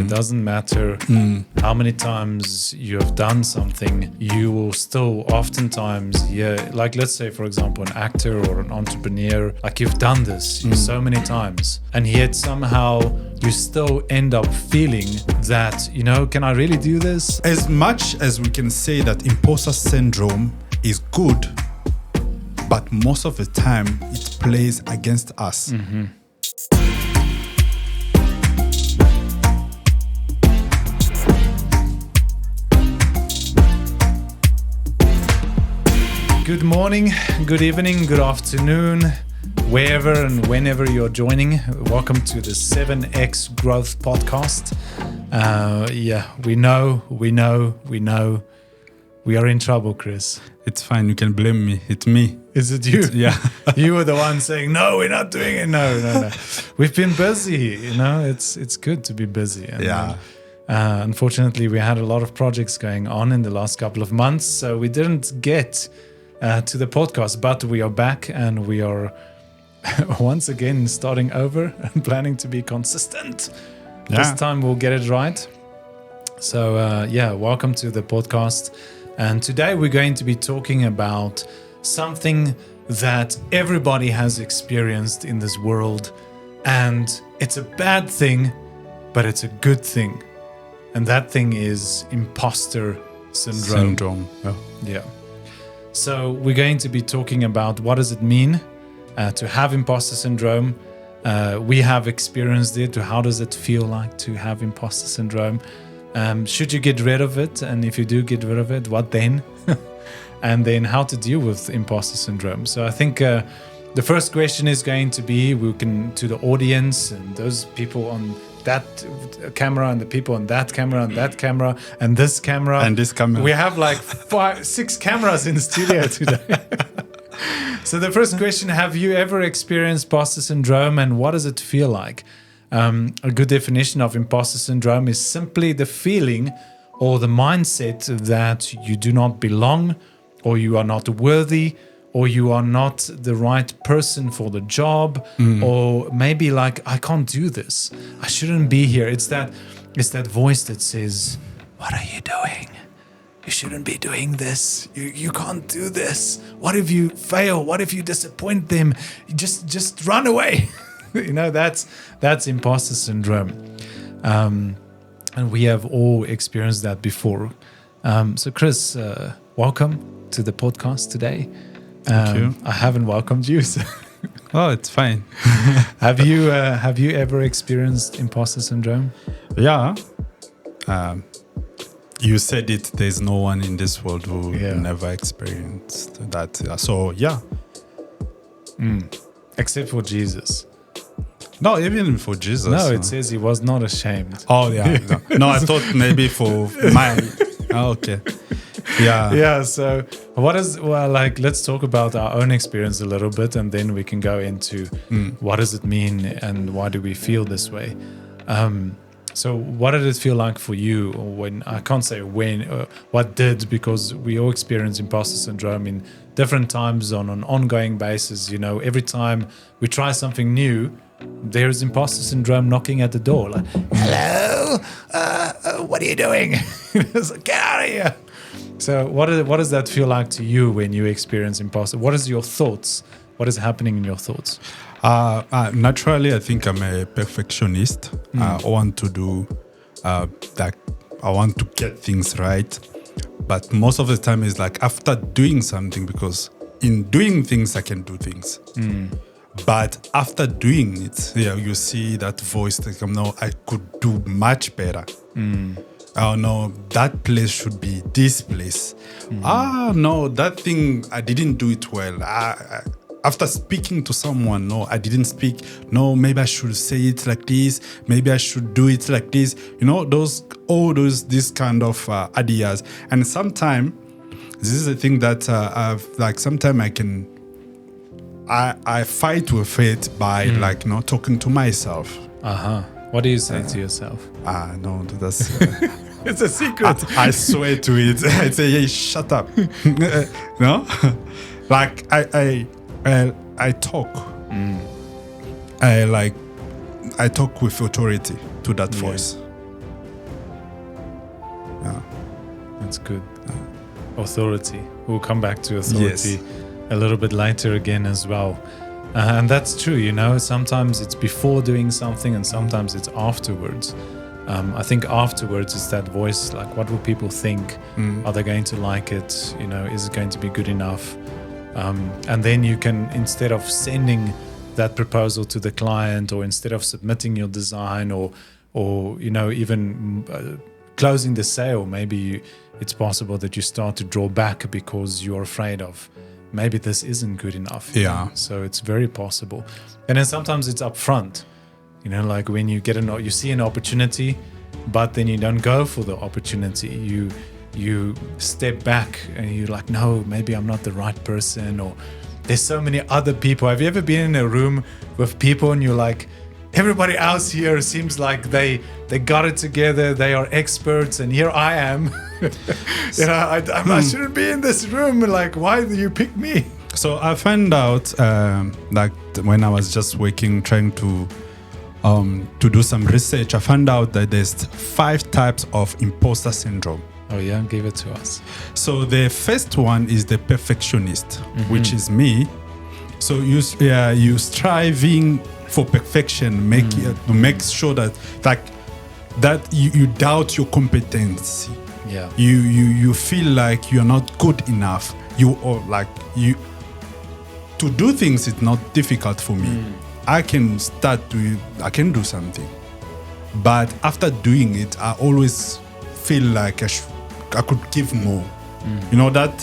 It doesn't matter how many times you have done something, you will still oftentimes hear, like let's say, for example, an actor or an entrepreneur, like you've done this so many times, and yet somehow you still end up feeling that, can I really do this? As much as we can say that imposter syndrome is good, but most of the time it plays against us. Mm-hmm. Good morning, good evening, good afternoon, wherever and whenever you're joining. Welcome to the 7X Growth Podcast. We know. We are in trouble, Chris. It's fine, you can blame me. It's me. Is it you? Yeah. You were the one saying, no, we're not doing it. No. We've been busy, it's good to be busy. And, unfortunately, we had a lot of projects going on in the last couple of months, so we didn't get to the podcast, but we are back and we are once again starting over and planning to be consistent. This time we'll get it right. So welcome to the podcast. And today we're going to be talking about something that everybody has experienced in this world, and it's a bad thing, but it's a good thing. And that thing is imposter syndrome. Yeah. So we're going to be talking about what does it mean to have imposter syndrome. We have experienced it. How does it feel like to have imposter syndrome? Should you get rid of it? And if you do get rid of it, what then? And then how to deal with imposter syndrome. So I think the first question is going to be, to the audience and those people on that camera and the people on that camera and that camera and this camera. And this camera. We have like 6 cameras in the studio today. So the first question, have you ever experienced imposter syndrome and what does it feel like? A good definition of imposter syndrome is simply the feeling or the mindset that you do not belong, or you are not worthy, or you are not the right person for the job, or maybe like, I can't do this. I shouldn't be here. It's that voice that says, what are you doing? You shouldn't be doing this. You can't do this. What if you fail? What if you disappoint them? Just run away. That's imposter syndrome. And we have all experienced that before. So Chris, welcome to the podcast today. Thank you. I haven't welcomed you. So Oh, it's fine. Have you ever experienced imposter syndrome? Yeah. You said it. There's no one in this world who never experienced that. So yeah. Except for Jesus. No, even for Jesus. No, it says he was not ashamed. Oh yeah. No, I thought maybe for my. Oh, okay. Yeah. So let's talk about our own experience a little bit, and then we can go into what does it mean and why do we feel this way. So what did it feel like for you? When I can't say when, what did, because we all experience imposter syndrome in different times on an ongoing basis. Every time we try something new, there's imposter syndrome knocking at the door. Like, hello, what are you doing? It's like, get out of here. So what does that feel like to you when you experience imposter? What is your thoughts? What is happening in your thoughts? Naturally, I think I'm a perfectionist. I want to do I want to get things right. But most of the time it's like after doing something, because in doing things, I can do things. But after doing it, you see that voice that no, I could do much better. Oh no, that place should be this place. No, that thing, I didn't do it well. After speaking to someone, no, I didn't speak. No, maybe I should say it like this. Maybe I should do it like this. These kind of ideas. And sometimes this is a thing that sometimes I fight with it by talking to myself. What do you say to yourself? No, that's it's a secret. I swear to it. I say, hey, shut up. No, like I talk. I talk with authority to that voice. That's good. Authority. We'll come back to authority a little bit later again as well. And that's true, you know, sometimes it's before doing something and sometimes it's afterwards. I think afterwards is that voice, like, what will people think? Are they going to like it? You know, is it going to be good enough? And then you can, instead of sending that proposal to the client, or instead of submitting your design, or you know, even closing the sale, maybe it's possible that you start to draw back because you're afraid of maybe this isn't good enough. Yeah. So it's very possible. And then sometimes it's upfront, you know, like when you get you see an opportunity, but then you don't go for the opportunity. You step back and you're like, no, maybe I'm not the right person, or there's so many other people. Have you ever been in a room with people and you're like, everybody else here seems like they got it together, they are experts, and here I am. You know, I shouldn't be in this room. Like, why do you pick me? So I found out like when I was just working, trying to do some research, I found out that there's 5 types of imposter syndrome. Oh yeah, give it to us. So the first one is the perfectionist, which is me. So you striving for perfection, to make sure that you doubt your competency. Yeah. You feel like you're not good enough. To do things is not difficult for me. I can do something. But after doing it, I always feel like I could give more. You know, that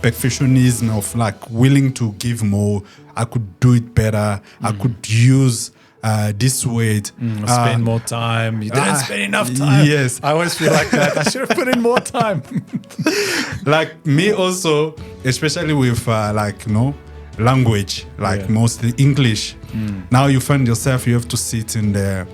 perfectionism of like willing to give more. I could do it better. I could use this weight. Spend more time. You didn't spend enough time. Yes. I always feel like that. I should have put in more time. Like me also, especially with language, mostly English. Now you find yourself, you have to sit in a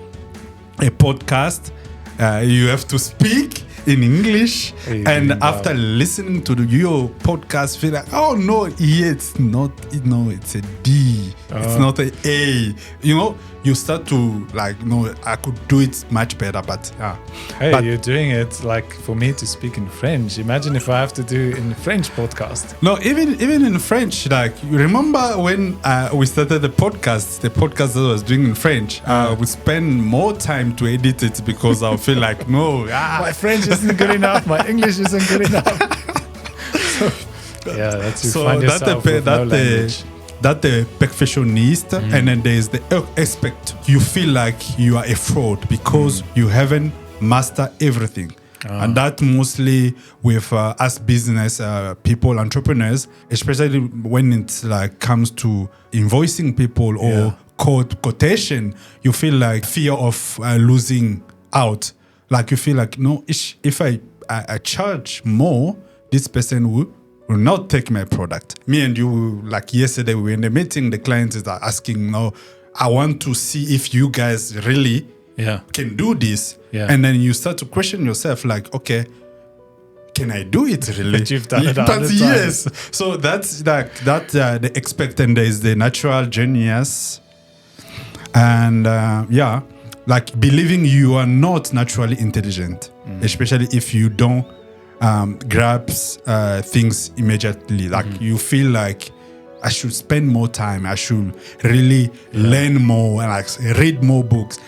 podcast. You have to speak in English, and after listening to your podcast, feel like, oh no, it's not. No, it's a D. It's not a A. You know, you start to like, no, I could do it much better. But hey, you're doing it like for me to speak in French. Imagine if I have to do in French podcast. No, even in French. Like, you remember when we started the podcast that I was doing in French. We spend more time to edit it because I feel like, no, my French isn't good enough. My English isn't good enough. Yeah, that's you find yourself with no language. That the perfectionist, and then there's the aspect you feel like you are a fraud because you haven't mastered everything. And that mostly with us business people, entrepreneurs, especially when it like comes to invoicing people or quotation, you feel like fear of losing out. Like you feel like, no, if I charge more, this person will not take my product. Me and you, like yesterday, we were in the meeting, the client is asking, no, I want to see if you guys really can do this. Yeah. And then you start to question yourself, like, okay, can I do it really? But you've done it 100 times. Yes. So that's like the expect, and there is the natural genius. And like believing you are not naturally intelligent, especially if you don't grasp things immediately. Like you feel like I should spend more time. I should really learn more and like read more books.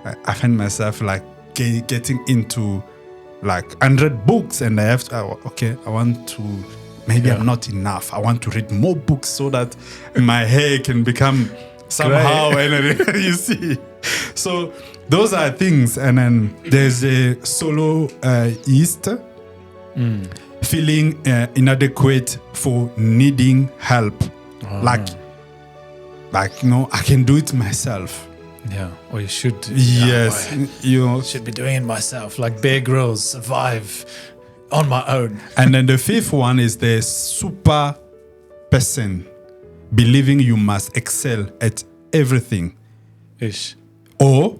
I find myself like getting into like 100 books, and I have to, I want to, maybe I'm not enough. I want to read more books so that my hair can become somehow, and you see. So those are things. And then there's a soloist, feeling inadequate for needing help. Like, you know, I can do it myself. Yeah, or you should. Yes, you know, should be doing it myself. Like Bear Grylls, survive on my own. And then the fifth one is the super person, believing you must excel at everything. Ish. Or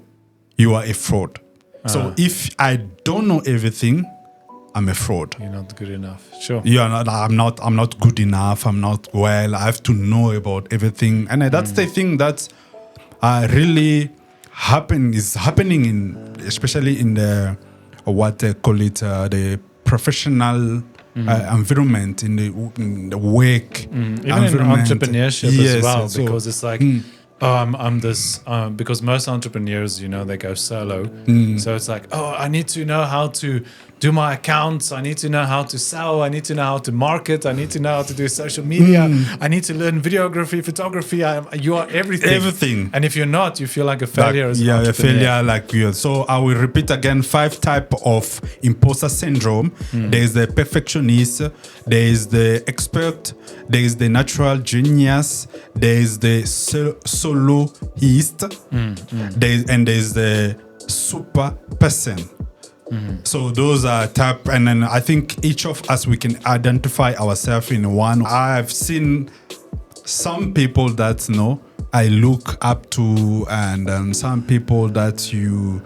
you are a fraud. So if I don't know everything, I'm a fraud. You're not good enough. Sure. I'm not good enough. I'm not well. I have to know about everything. And that's the thing that's really happening especially in the what they call it, the professional environment, in the work Even in environment. entrepreneurship as well, so- because it's like, I'm this, because most entrepreneurs, they go solo. So it's like, I need to know how to do my accounts. I need to know how to sell. I need to know how to market. I need to know how to do social media. I need to learn videography, photography. You are everything. Everything. And if you're not, you feel like a failure as an a entrepreneur. failure like you. So I will repeat again 5 types of imposter syndrome. There is the perfectionist, there is the expert, there is the natural genius, there is the soloist, and there is the super person. So those are type, and then I think each of us, we can identify ourselves in one. I've seen some people that I look up to, and some people that you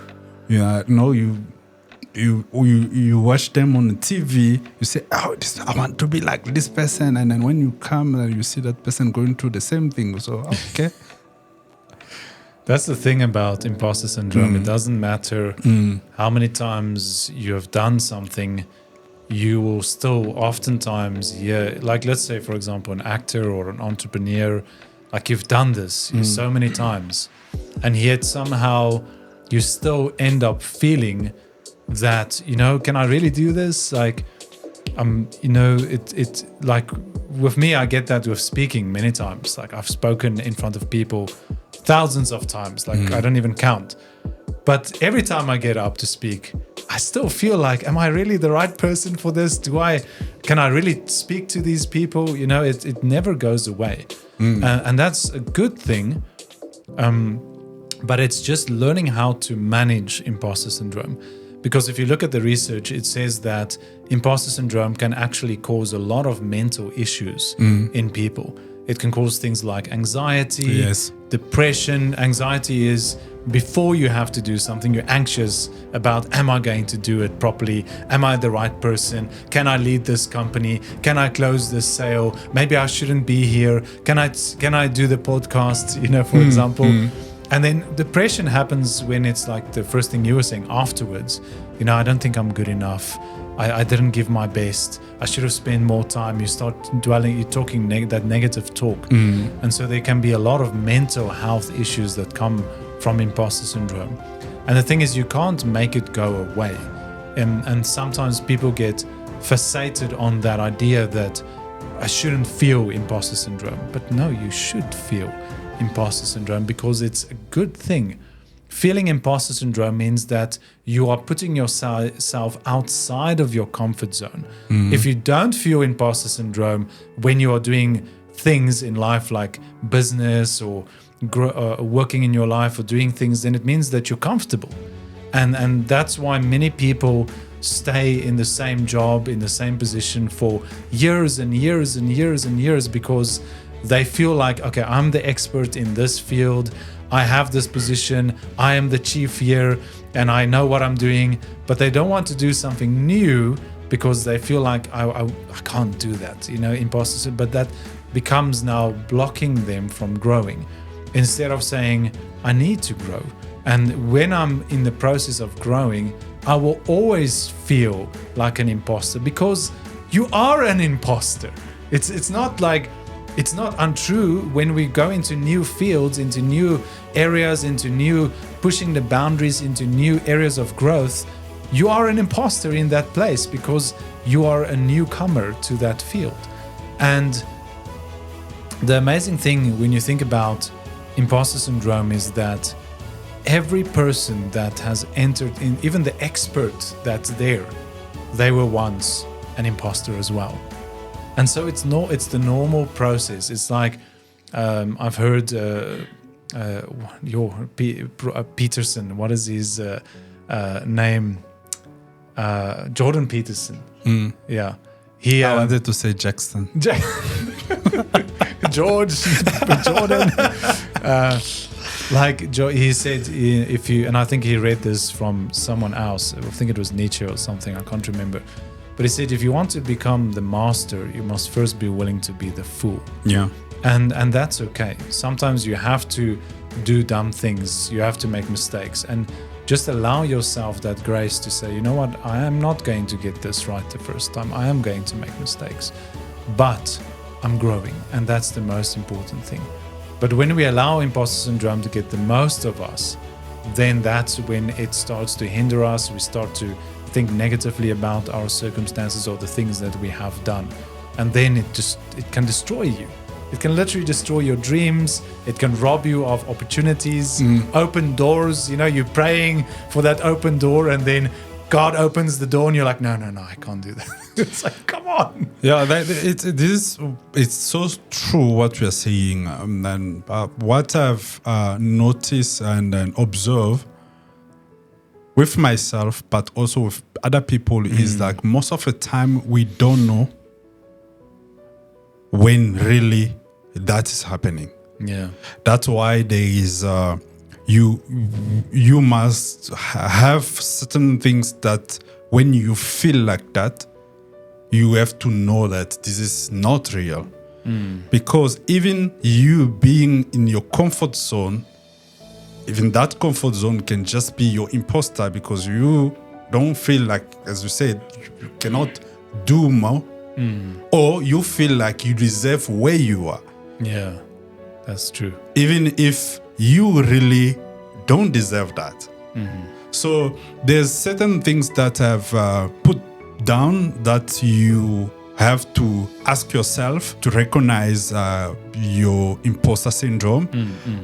watch them on the TV, you say, I want to be like this person, and then when you come, you see that person going through the same thing. So okay. That's the thing about imposter syndrome. It doesn't matter how many times you have done something, you will still oftentimes hear, like let's say, for example, an actor or an entrepreneur, like you've done this so many times, and yet somehow you still end up feeling that, can I really do this? Like, it like with me, I get that with speaking many times. Like I've spoken in front of people thousands of times, like I don't even count. But every time I get up to speak, I still feel like, am I really the right person for this? Can I really speak to these people? It never goes away. And that's a good thing. But it's just learning how to manage imposter syndrome. Because if you look at the research, it says that imposter syndrome can actually cause a lot of mental issues in people. It can cause things like anxiety, depression. Anxiety is before you have to do something, you're anxious about, am I going to do it properly? Am I the right person? Can I lead this company? Can I close this sale? Maybe I shouldn't be here. Can I do the podcast, for example? And then depression happens when it's like the first thing you were saying afterwards. I don't think I'm good enough. I didn't give my best. I should have spent more time. You start dwelling, you're talking that negative talk. And so there can be a lot of mental health issues that come from imposter syndrome. And the thing is, you can't make it go away. And sometimes people get fixated on that idea that I shouldn't feel imposter syndrome. But no, you should feel imposter syndrome because it's a good thing. Feeling imposter syndrome means that you are putting yourself outside of your comfort zone. If you don't feel imposter syndrome when you are doing things in life like business or working in your life or doing things, then it means that you're comfortable. And that's why many people stay in the same job, in the same position for years and years and years and years, because they feel like, okay, I'm the expert in this field. I have this position. I am the chief here and I know what I'm doing. But they don't want to do something new because they feel like I can't do that, imposter. But that becomes now blocking them from growing instead of saying, I need to grow. And when I'm in the process of growing, I will always feel like an imposter because you are an imposter. It's not like, it's not untrue when we go into new fields, into new areas, pushing the boundaries into new areas of growth. You are an imposter in that place because you are a newcomer to that field. And the amazing thing when you think about imposter syndrome is that every person that has entered in, even the expert that's there, they were once an imposter as well. And so it's the normal process. It's like I've heard Peterson. What is his name? Jordan Peterson. Yeah, he. I wanted to say Jackson. Jordan. He said, if you, and I think he read this from someone else. I think it was Nietzsche or something. I can't remember. But he said, if you want to become the master, you must first be willing to be the fool. Yeah. And that's okay. Sometimes you have to do dumb things. You have to make mistakes. And just allow yourself that grace to say, you know what, I am not going to get this right the first time. I am going to make mistakes, but I'm growing, and that's the most important thing. But when we allow imposter syndrome to get the most of us, then that's when it starts to hinder us. We start to think negatively about our circumstances or the things that we have done. And then it can destroy you. It can literally destroy your dreams. It can rob you of opportunities, open doors. You know, you're praying for that open door, and then God opens the door and you're like, no, I can't do that. It's like, come on. Yeah, it's so true what you're saying. And what I've noticed and observed with myself, but also with other people, is like most of the time we don't know when really that is happening. Yeah. That's why there is you must have certain things that when you feel like that, you have to know that this is not real. Because even you being in your comfort zone, even that comfort zone can just be your imposter, because you don't feel like, as you said, you cannot do more, or you feel like you deserve where you are. Yeah, that's true. Even if you really don't deserve that. So there's certain things that I've put down that you have to ask yourself to recognize your imposter syndrome.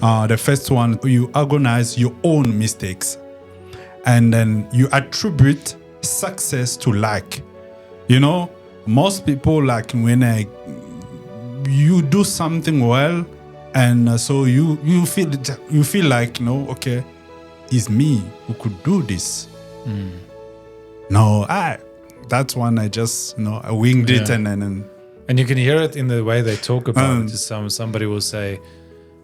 The first one, you agonize your own mistakes, and then you attribute success to lack. You know, most people, like when you do something well, and so you feel like, okay, it's me who could do this. No, that's one I just I winged it, and you can hear it in the way they talk about it. Somebody will say,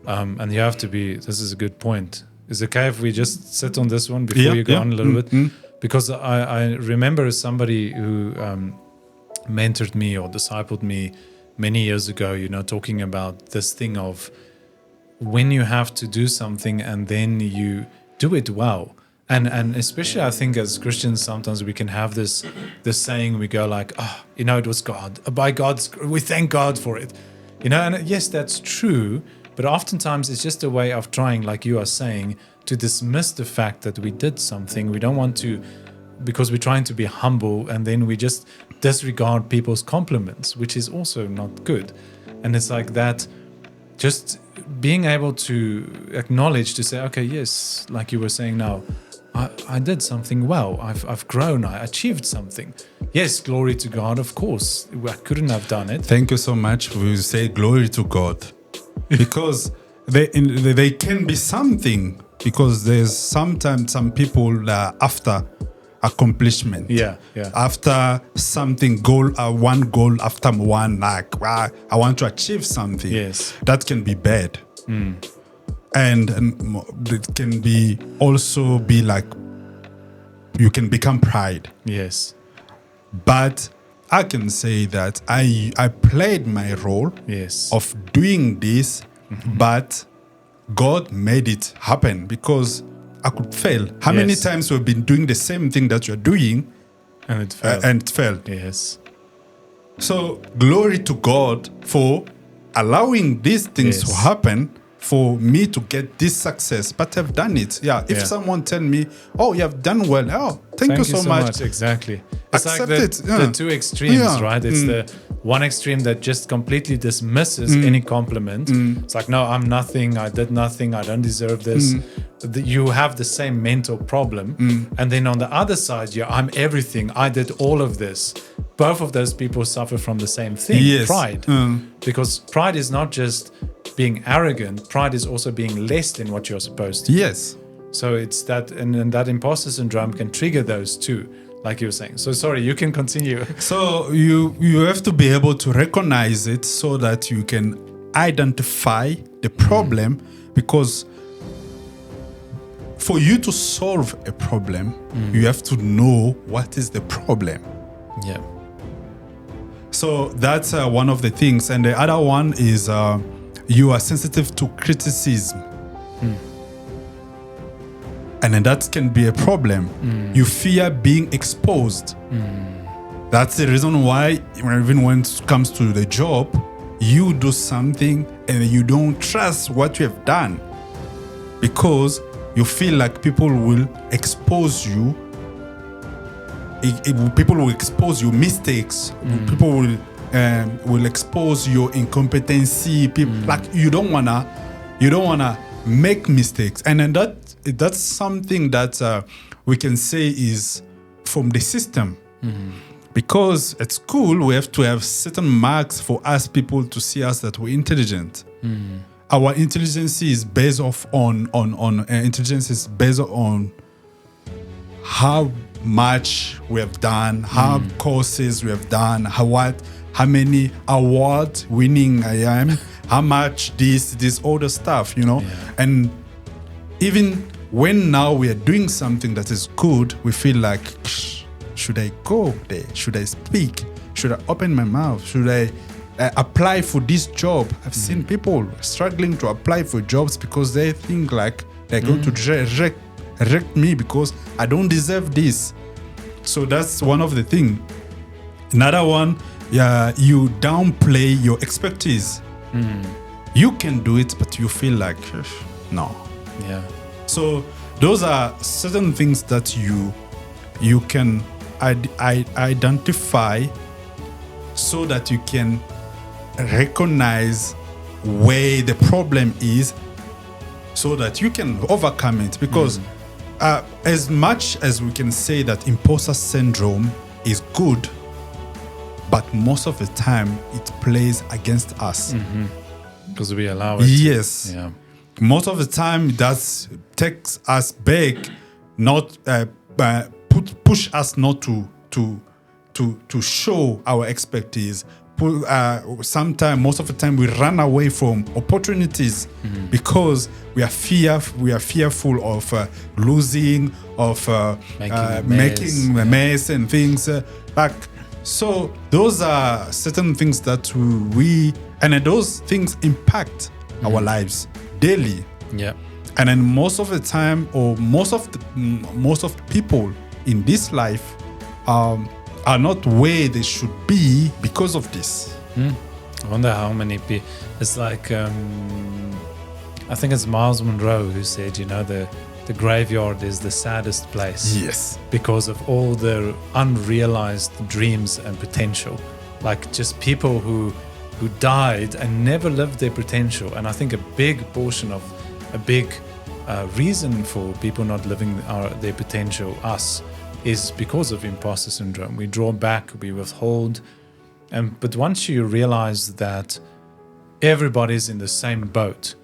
and you have to be. This is a good point. Is it okay if we just sit on this one before you go on a little bit? Because I remember somebody who mentored me or discipled me many years ago, talking about this thing of when you have to do something and then you do it well. And especially I think as Christians, sometimes we can have this saying, we go like, it was God. By God's, we thank God for it. And yes, that's true. But oftentimes it's just a way of trying, like you are saying, to dismiss the fact that we did something. We don't want to, because we're trying to be humble, and then we just disregard people's compliments, which is also not good. And it's like that, just being able to acknowledge, to say, okay, yes, like you were saying now, I did something well. I've grown. I achieved something. Yes, glory to God, of course. I couldn't have done it. Thank you so much. We say glory to God. Because they can be something. Because there's sometimes some people after accomplishment. Yeah. After something, one goal after one, like, I want to achieve something. Yes. That can be bad. And it can be also be like, you can become pride. Yes. But I can say that I played my role of doing this, but God made it happen, because I could fail. How many times we've been doing the same thing that you're doing and it failed? And it failed. Yes. So glory to God for allowing these things to happen, for me to get this success, but I've done it. If someone tell me, you have done well, thank you so much. Exactly. It's Accept like it. The two extremes, right? It's the one extreme that just completely dismisses any compliment. It's like, no, I'm nothing. I did nothing. I don't deserve this. You have the same mental problem. And then on the other side, I'm everything. I did all of this. Both of those people suffer from the same thing, pride. Because pride is not just being arrogant. Pride is also being less than what you're supposed to. Yes. So it's that, and that imposter syndrome can trigger those two, like you were saying. So sorry, you can continue. So you have to be able to recognize it so that you can identify the problem, because for you to solve a problem, you have to know what is the problem. Yeah. So that's one of the things. And the other one is you are sensitive to criticism. And then that can be a problem. You fear being exposed. That's the reason why, even when it comes to the job, you do something and you don't trust what you have done because you feel like people will expose you. People will expose your mistakes. People will expose your incompetency. People, like you don't wanna make mistakes, and then that's something that we can say is from the system. Because at school we have to have certain marks for us people to see us that we're intelligent. Our intelligence is based on intelligence is based on how much we have done, how courses we have done, how many award winning I am, how much this other stuff, and even when now we are doing something that is good, we feel like, should I go there? Should I speak? Should I open my mouth? Should I apply for this job? I've seen people struggling to apply for jobs because they think like they're going to reject me because I don't deserve this. So that's one of the things. Another one, you downplay your expertise. You can do it, but you feel like, no. Yeah. So those are certain things that you can identify so that you can recognize where the problem is so that you can overcome it. Because as much as we can say that imposter syndrome is good, but most of the time it plays against us. Because we allow it. Yes. Yeah. Most of the time that takes us back, not push us not to show our expertise. Most of the time we run away from opportunities because we are fearful of losing, of making a mess and things like. So those are certain things that and those things impact our lives daily. Yeah. And then most of the time, or most of the people in this life are not where they should be because of this. I wonder how many people. It's like I think it's Miles Monroe who said, the graveyard is the saddest place. Yes. Because of all the unrealized dreams and potential. Like just people who died and never lived their potential. And I think a big portion of a big reason for people not living their potential, us, is because of imposter syndrome. We draw back, we withhold. But once you realize that everybody's in the same boat,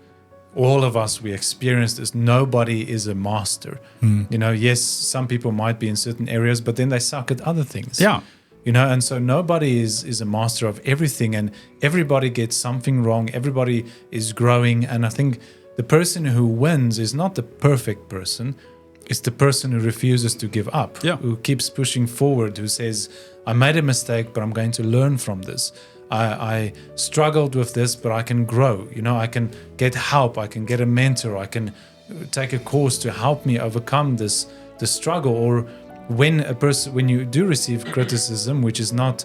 all of us, we experience this. Nobody is a master. Yes, some people might be in certain areas, but then they suck at other things. Yeah. And so nobody is a master of everything, and everybody gets something wrong. Everybody is growing. And I think the person who wins is not the perfect person. It's the person who refuses to give up, who keeps pushing forward, who says, I made a mistake, but I'm going to learn from this. I struggled with this, but I can grow. I can get help. I can get a mentor. I can take a course to help me overcome the struggle. Or when you do receive criticism, which is not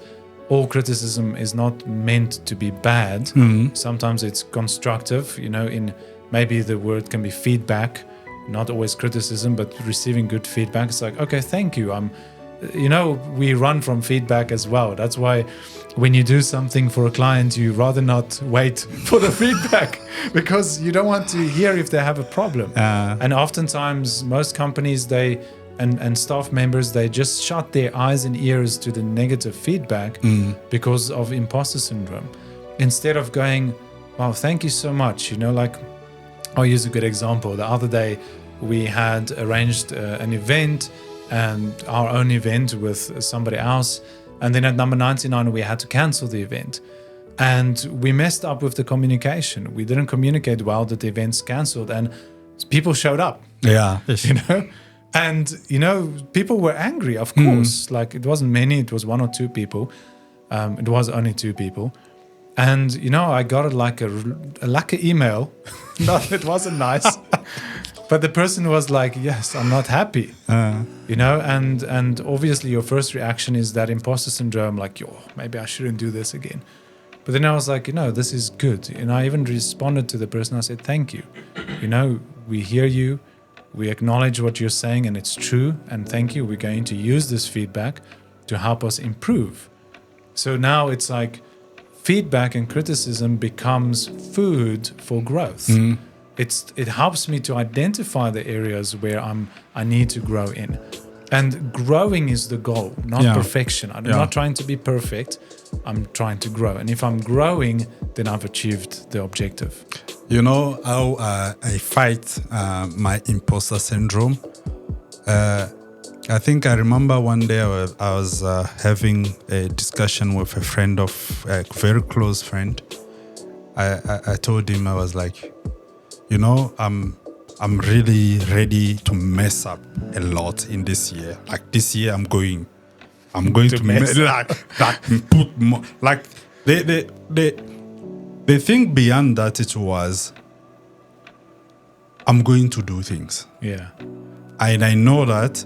all criticism is not meant to be bad. Sometimes it's constructive. In maybe the word can be feedback, not always criticism, but receiving good feedback. It's like, okay, thank you. We run from feedback as well. That's why when you do something for a client, you rather not wait for the feedback because you don't want to hear if they have a problem. And oftentimes, most companies, and staff members, they just shut their eyes and ears to the negative feedback because of imposter syndrome. Instead of going, wow, thank you so much. I'll use a good example. The other day, we had arranged an event, and our own event with somebody else. And then at number 99, we had to cancel the event. And we messed up with the communication. We didn't communicate well that the event's canceled, and people showed up. Yeah. And, people were angry, of course. Like, it wasn't many, it was one or two people. It was only two people. And, I got like a lucky email. No, it wasn't nice. But the person was like, yes, I'm not happy. You know, and obviously your first reaction is that imposter syndrome, like, yo, maybe I shouldn't do this again. But then I was like, you know, this is good. And I even responded to the person. I said, thank you. You know, we hear you. We acknowledge what you're saying and it's true. And thank you. We're going to use this feedback to help us improve. So now it's like feedback and criticism becomes food for growth. It helps me to identify the areas where I need to grow in. And growing is the goal, not perfection. I'm not trying to be perfect. I'm trying to grow. And if I'm growing, then I've achieved the objective. You know how I fight my imposter syndrome? I think I remember one day I was having a discussion with a friend a very close friend. I told him, I was like, you know, I'm really ready to mess up a lot in this year. Like this year, I'm going to mess put more. Like the thing beyond that, it was, I'm going to do things. Yeah, and I know that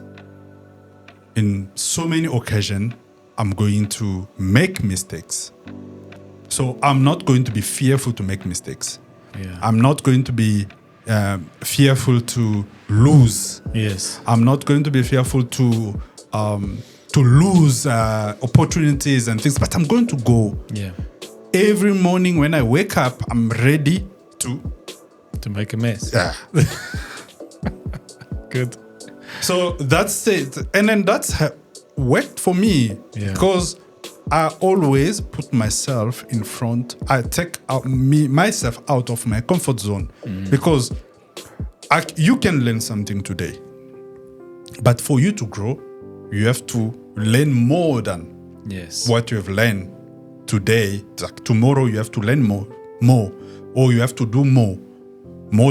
in so many occasions, I'm going to make mistakes. So I'm not going to be fearful to make mistakes. Yeah. I'm not going to be fearful to lose. Yes. I'm not going to be fearful to lose opportunities and things, but I'm going to go. Yeah. Every morning when I wake up, I'm ready to make a mess. Yeah. Good. So that's it. And then that's worked for me because I always put myself in front. I take myself out of my comfort zone because you can learn something today. But for you to grow, you have to learn more than what you have learned today. Like tomorrow, you have to learn more, or you have to do more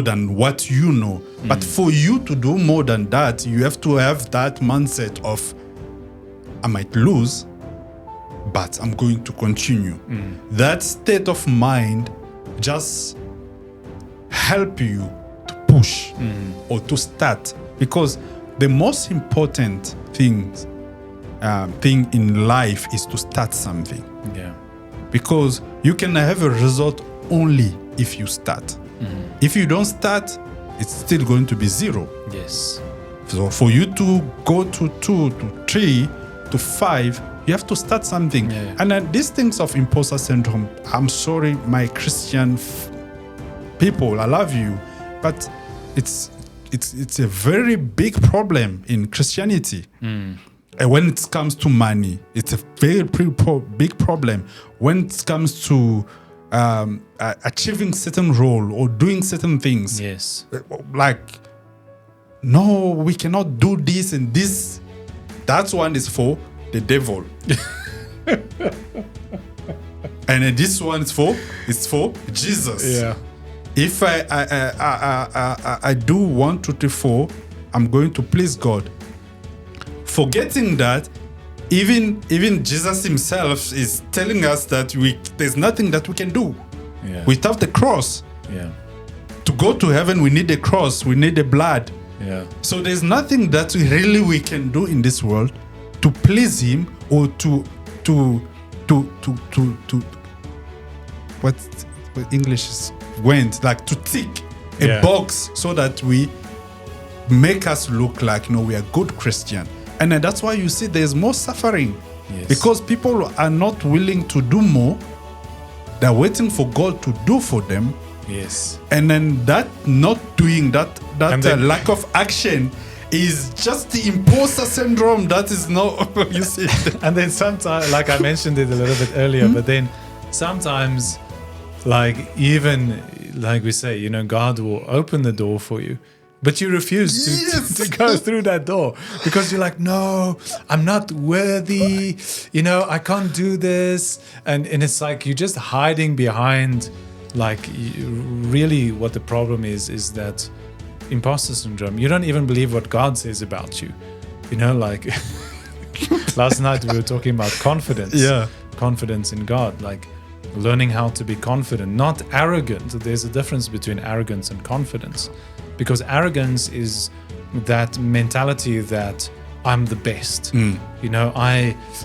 than what you know. But for you to do more than that, you have to have that mindset of, I might lose, but I'm going to continue. That state of mind just help you to push or to start, because the most important thing in life is to start something. Yeah. Because you can have a result only if you start. If you don't start, it's still going to be zero. Yes. So for you to go to 2 to 3 to 5, you have to start something. Yeah. And these things of imposter syndrome, I'm sorry, my Christian people, I love you, but it's a very big problem in Christianity. And when it comes to money, it's a very big problem. When it comes to achieving certain role or doing certain things, like, no, we cannot do this and this. That one is for the devil. And this one is for Jesus. Yeah. If I do 1, 2, 3, 4, I'm going to please God. Forgetting that even Jesus himself is telling us that there's nothing that we can do without the cross. Yeah. To go to heaven, we need the cross, we need the blood. Yeah. So there's nothing that we can do in this world to please him or to what English is went, like to tick a box so that we make us look like, we are good Christian. And then that's why you see there's more suffering. Yes. Because people are not willing to do more. They're waiting for God to do for them. Yes. And then that not doing that lack of action is just the imposter syndrome. That is not, you see. And then sometimes, like I mentioned it a little bit earlier, but then sometimes, like even like we say, God will open the door for you, but you refuse to go through that door because you're like, no, I'm not worthy. I can't do this. And it's like you're just hiding behind, like, really what the problem is that imposter syndrome. You don't even believe what God says about you. Like last night we were talking about confidence. Yeah. Confidence in God. Like learning how to be confident, not arrogant. There's a difference between arrogance and confidence, because arrogance is that mentality that I'm the best. You know,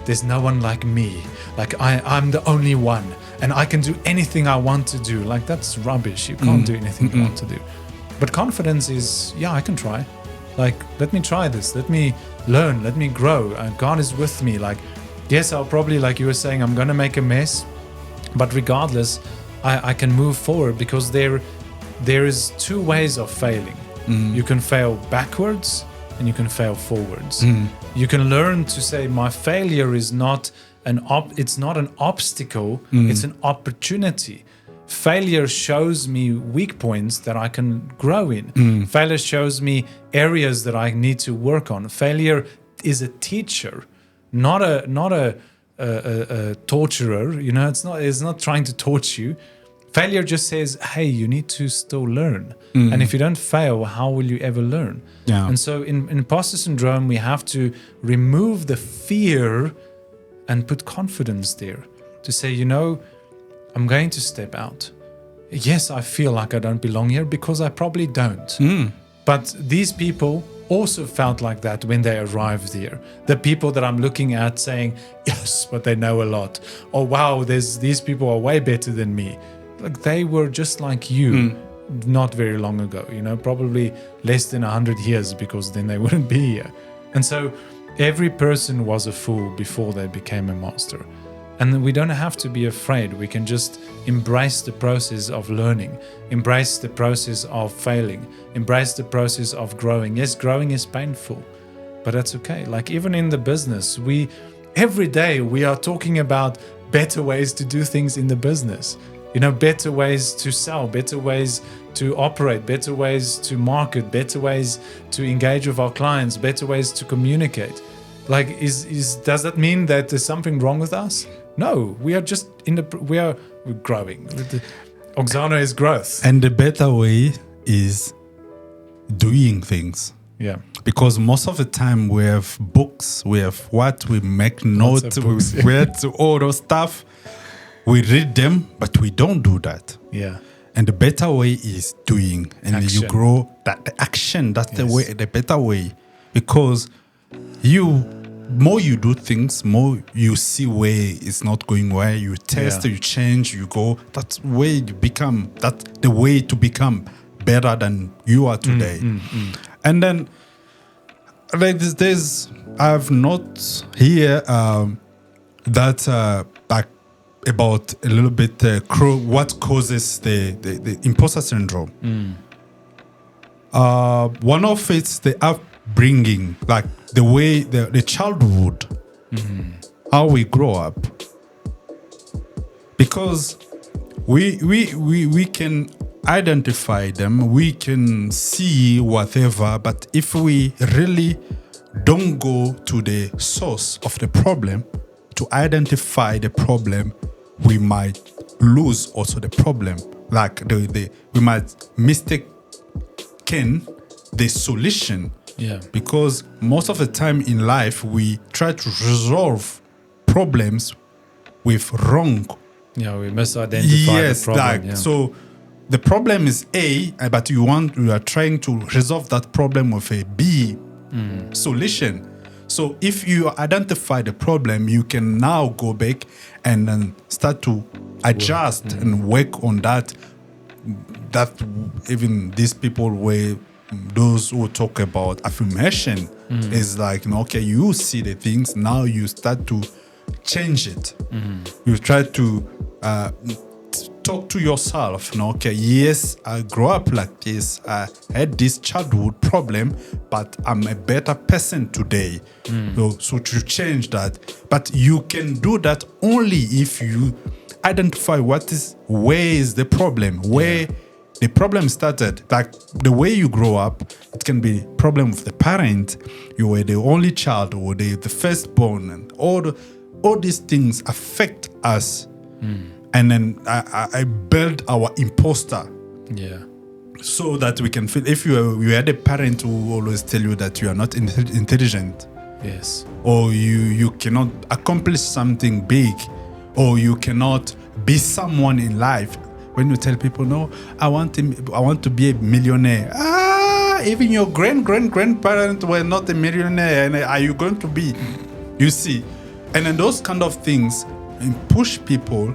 there's no one like me. Like I'm the only one, and I can do anything I want to do. Like that's rubbish. You can't do anything you want to do. But confidence is, yeah, I can try. Like, let me try this. Let me learn. Let me grow. God is with me. Like, yes, I'll probably, like you were saying, I'm going to make a mess. But regardless, I can move forward, because there is two ways of failing. You can fail backwards and you can fail forwards. You can learn to say my failure is not it's not an obstacle, it's an opportunity. Failure shows me weak points that I can grow in. Failure shows me areas that I need to work on. Failure is a teacher, not a torturer. You know, it's not trying to torture you. Failure just says, hey, you need to still learn. And if you don't fail, how will you ever learn? Yeah. And so in imposter syndrome, we have to remove the fear and put confidence there to say, you know, I'm going to step out. Yes, I feel like I don't belong here because I probably don't. But these people also felt like that when they arrived there. The people that I'm looking at saying, yes, but they know a lot. Oh, wow, these people are way better than me. Like they were just like you not very long ago, you know, probably less than 100 years, because then they wouldn't be here. And so every person was a fool before they became a master. And we don't have to be afraid. We can just embrace the process of learning, embrace the process of failing, embrace the process of growing. Yes, growing is painful, but that's okay. Like even in the business, every day we are talking about better ways to do things in the business. You know, better ways to sell, better ways to operate, better ways to market, better ways to engage with our clients, better ways to communicate. Like, does that mean that there's something wrong with us? No, we are just we're growing. Oxana is growth. And the better way is doing things. Yeah. Because most of the time we have books, we make notes, we have all those stuff. We read them, but we don't do that. Yeah. And the better way is doing. And action. You grow the action. That's yes. the better way. Because more you do things, more you see where it's not going well. You test, you change, you go. That's where you become. That's the way to become better than you are today. And then, like there's I've not here that like about a little bit what causes the imposter syndrome. One of it's the upbringing, like the way the childhood, how we grow up. Because we can identify them, we can see whatever, but if we really don't go to the source of the problem to identify the problem, we might lose also the problem. Like we might mistaken the solution. Yeah. Because most of the time in life we try to resolve problems with wrong. Yeah, we misidentify the problem. Like so the problem is A, but you are trying to resolve that problem with a B solution. So if you identify the problem, you can now go back and then start to adjust and work on that. That even these people those who talk about affirmation is like, okay, you see the things, now you start to change it. You try to talk to yourself, okay, yes, I grew up like this, I had this childhood problem, but I'm a better person today. So to change that. But you can do that only if you identify where is the problem, where the problem started. Like the way you grow up, it can be problem with the parent, you were the only child or the firstborn, and all these things affect us. And then I build our imposter. Yeah. So that we can feel, if you had a parent who always tell you that you are not intelligent. Yes. Or you cannot accomplish something big, or you cannot be someone in life. When you tell people, no, I want to be a millionaire. Even your grandparents were not a millionaire, and are you going to be? You see, and then those kind of things push people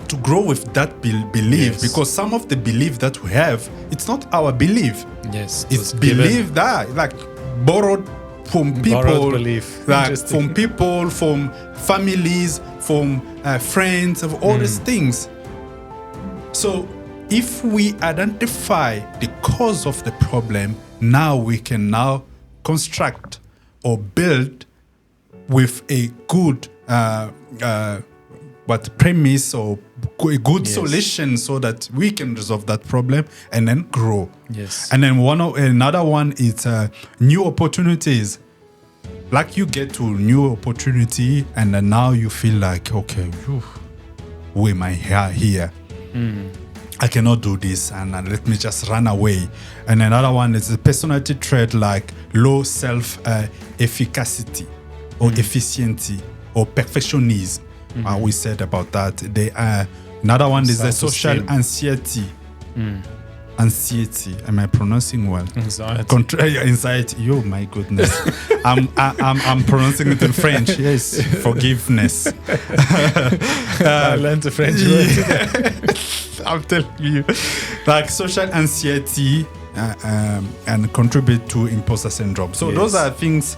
to grow with that belief, because some of the belief that we have, it's not our belief. Yes, it's belief that like borrowed from people, like from people, from families, from friends, of all these things. So if we identify the cause of the problem, now we can now construct or build with a good premise or a good solution, so that we can resolve that problem and then grow. Yes. And then another one is new opportunities. Like you get to new opportunity, and then now you feel like, okay, who am I here? I cannot do this, and let me just run away. And another one is a personality trait like low self-efficacy or efficiency or perfectionism. We said about that. Another one is the social anxiety. Anxiety. Am I pronouncing well? Anxiety. Anxiety. Oh my goodness. I'm pronouncing it in French. Yes. Forgiveness. I learned a French word. I'm telling you. Like social anxiety and contribute to imposter syndrome. So those are things.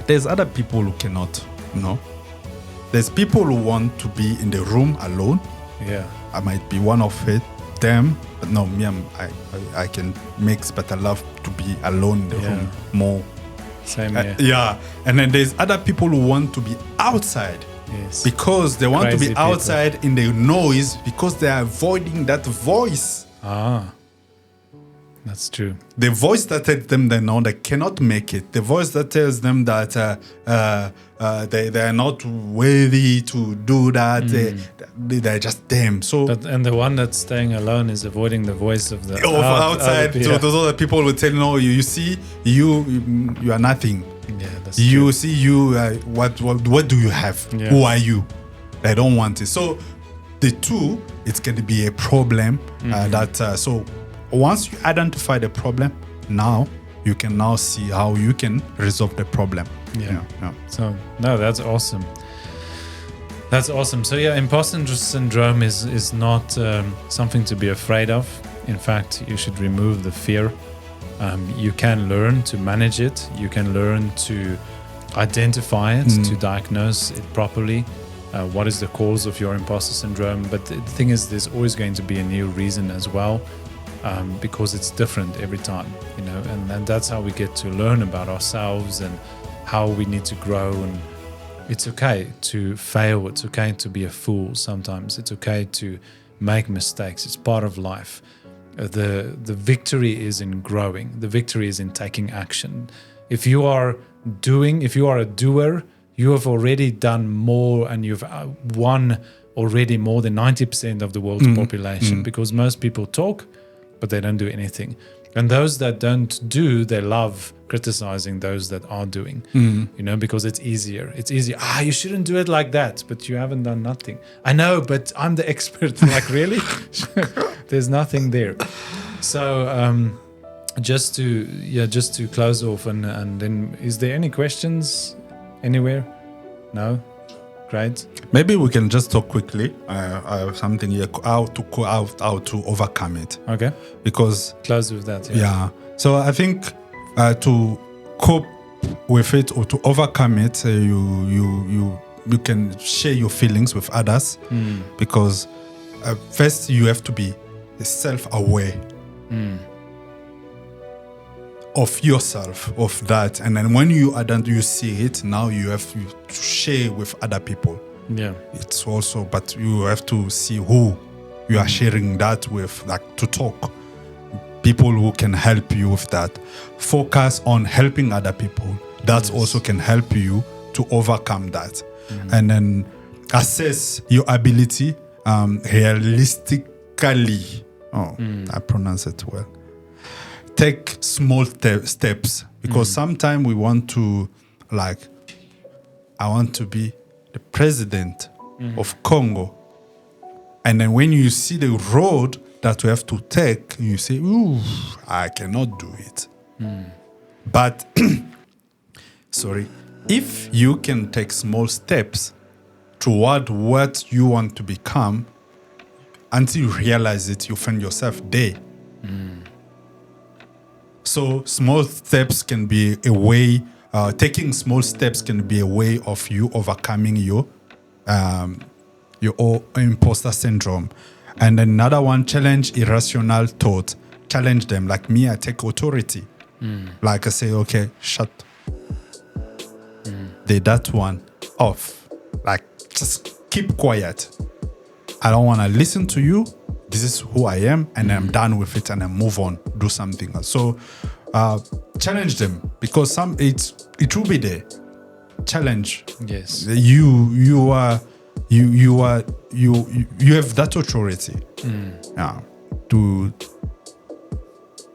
There's other people who cannot, There's people who want to be in the room alone. Yeah. I might be one of them, but no, me, I can mix, but I love to be alone in the room more. Same here. And then there's other people who want to be outside. Yes. Because they want Crazy to be outside in the noise, because they are avoiding that voice. That's true. The voice that tells them they cannot make it. The voice that tells them that they are not worthy to do that. They're just them. So, and the one that's staying alone is avoiding the voice of the outside. So those other people will tell you see, you are nothing. Yeah, that's you true. see, you what do you have? Yeah. Who are you? They don't want it. So the two, it's going to be a problem. So once you identify the problem, now you can now see how you can resolve the problem. Yeah. So no, that's awesome. That's awesome. So imposter syndrome is not something to be afraid of. In fact, you should remove the fear. You can learn to manage it. You can learn to identify it, to diagnose it properly. What is the cause of your imposter syndrome? But the thing is, there's always going to be a new reason as well, because it's different every time, and that's how we get to learn about ourselves and how we need to grow. And it's okay to fail. It's okay to be a fool sometimes. It's okay to make mistakes. It's part of life. The victory is in growing. The victory is in taking action. If you are a doer, you have already done more, and you've won already more than 90% of the world's population, because most people talk, but they don't do anything. And those that don't do, they love criticizing those that are doing, because it's easier. It's easier. You shouldn't do it like that, but you haven't done nothing. I know, but I'm the expert. Like, really? There's nothing there. So just to close off, and then, is there any questions anywhere? No? Great. Maybe we can just talk quickly. I have something here, how to overcome it. Okay. Because close with that. Yeah. So I think to cope with it or to overcome it, you can share your feelings with others, because first you have to be self-aware of yourself, of that, and then when you see it, now you have to share with other people. Yeah, it's also, but you have to see who you are sharing that with, like, to talk. People who can help you with that. Focus on helping other people. That also can help you to overcome that. And then assess your ability realistically. I pronounce it well. Take small steps, because sometimes we want to, like, I want to be the president of Congo. And then when you see the road that you have to take, you say, ooh, I cannot do it. But, sorry, if you can take small steps toward what you want to become, until you realize it, you find yourself there. So small steps can be a way, taking small steps can be a way of you overcoming your imposter syndrome. And another one, challenge irrational thought. Challenge them. Like me, I take authority. Like I say, okay, shut that one off. Like, just keep quiet. I don't want to listen to you. This is who I am, and I'm done with it, and I move on, do something else. So challenge them, because it will be there. Challenge. Yes. You have that authority. Yeah. To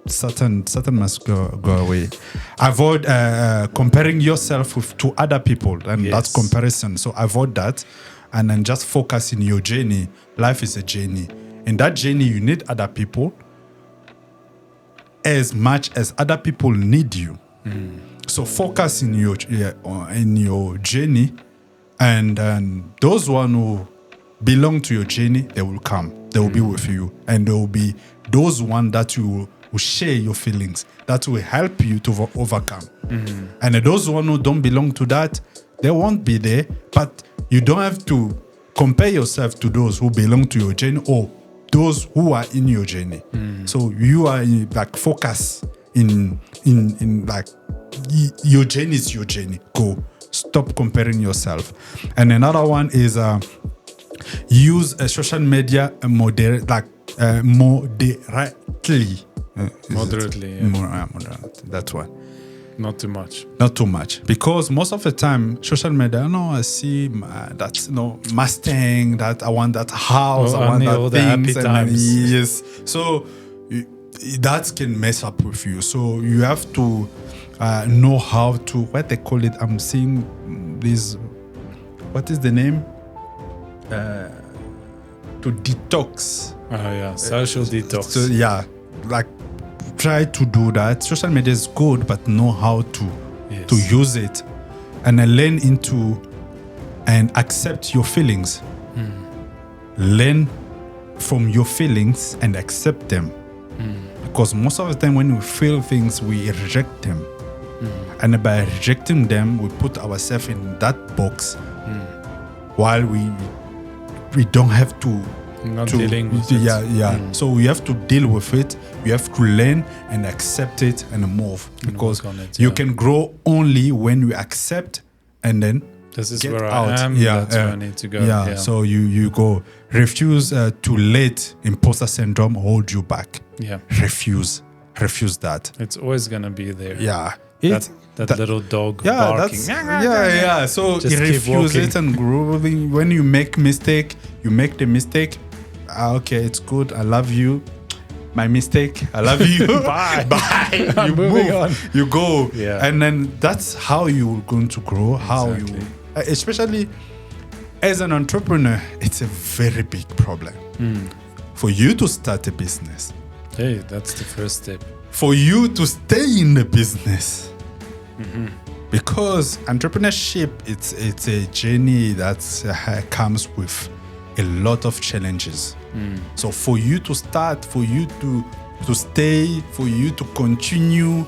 Satan must go away. Avoid comparing yourself to other people, and that's comparison. So avoid that, and then just focus in your journey. Life is a journey. In that journey, you need other people as much as other people need you. So focus in your journey, and those one who belong to your journey, they will come. They will be with you, and there will be those one that you will share your feelings, that will help you to overcome. And those one who don't belong to that, they won't be there. But you don't have to compare yourself to those who belong to your journey or those who are in your journey. So you are focus in like your journey is your journey. Go. Stop comparing yourself. And another one is use a social media moderately. Moderately, yeah. Moderately. That's one. Not too much. Not too much, because most of the time, social media. I see that's Mustang. That I want that house. I want that things. Yes. So that can mess up with you. So you have to know how to, what they call it. I'm seeing this. What is the name? To detox. Oh yeah, social detox. So yeah, like try to do that. Social media is good, but know how to use it, and then learn into and accept your feelings. Learn from your feelings and accept them, because most of the time when we feel things, we reject them, and by rejecting them, we put ourselves in that box, while we don't have to. Dealing with it. So you have to deal with it. You have to learn and accept it and move, because you can grow only when you accept and then this is get where out. I am. That's where I need to go. So you go. Refuse to let imposter syndrome hold you back. Refuse that. It's always gonna be there. That little dog barking. So just refuse it and grow. When you make the mistake. Okay, it's good. I love you. My mistake. I love you. Bye. You moving move. on. You go. And then that's how you're going to grow. How you, especially as an entrepreneur, it's a very big problem. For you to start a business. Hey, that's the first step. For you to stay in the business. Because entrepreneurship, it's a journey that comes with a lot of challenges. So for you to start, for you to stay, for you to continue,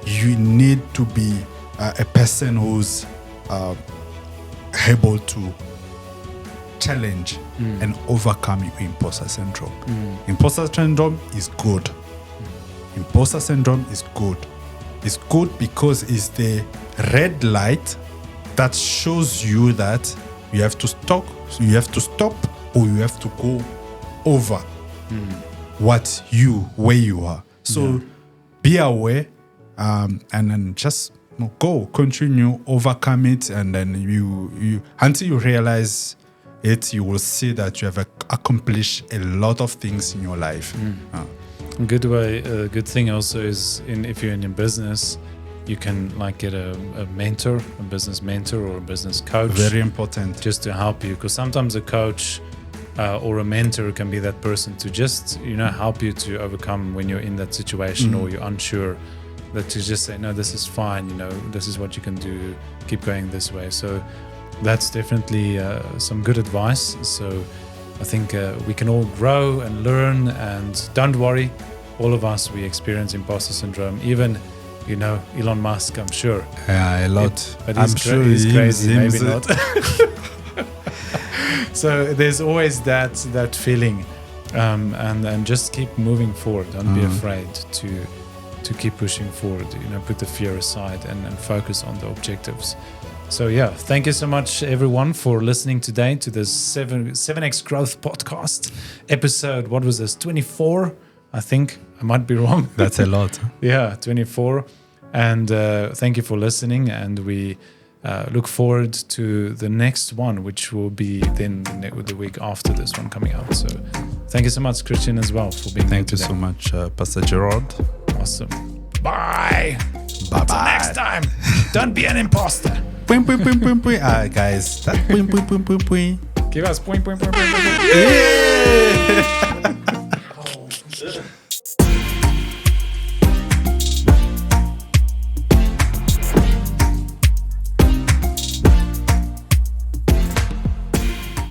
you need to be a person who's able to challenge and overcome your imposter syndrome. Imposter syndrome is good. Imposter syndrome is good. It's good because it's the red light that shows you that you have to stop, or you have to go over where you are. So be aware, and then just continue, overcome it, and then you until you realize it, you will see that you have accomplished a lot of things in your life. A good thing also is if you're in a business, you can get a mentor, a business mentor or a business coach. Very important. Just to help you, because sometimes a coach or a mentor can be that person to just, help you to overcome when you're in that situation or you're unsure, that to just say, no, this is fine, this is what you can do, keep going this way. So that's definitely some good advice. So I think we can all grow and learn, and don't worry, all of us, we experience imposter syndrome. Even, Elon Musk, I'm sure. Yeah, a lot. But I'm sure he's crazy, seems maybe not. So there's always that feeling, and just keep moving forward. Don't be afraid to keep pushing forward. Put the fear aside and focus on the objectives. So yeah, thank you so much everyone for listening today to this 7x Growth podcast episode. What was this? 24, I think. I might be wrong. That's a lot. Yeah, 24. And thank you for listening. And we look forward to the next one, which will be then the week after this one coming out. So thank you so much, Christian, as well, for being here today. Thank you so much, Pastor Gerold. Awesome. Bye. Bye-bye. Until next time, don't be an imposter. Guys, that Give us point. Yeah.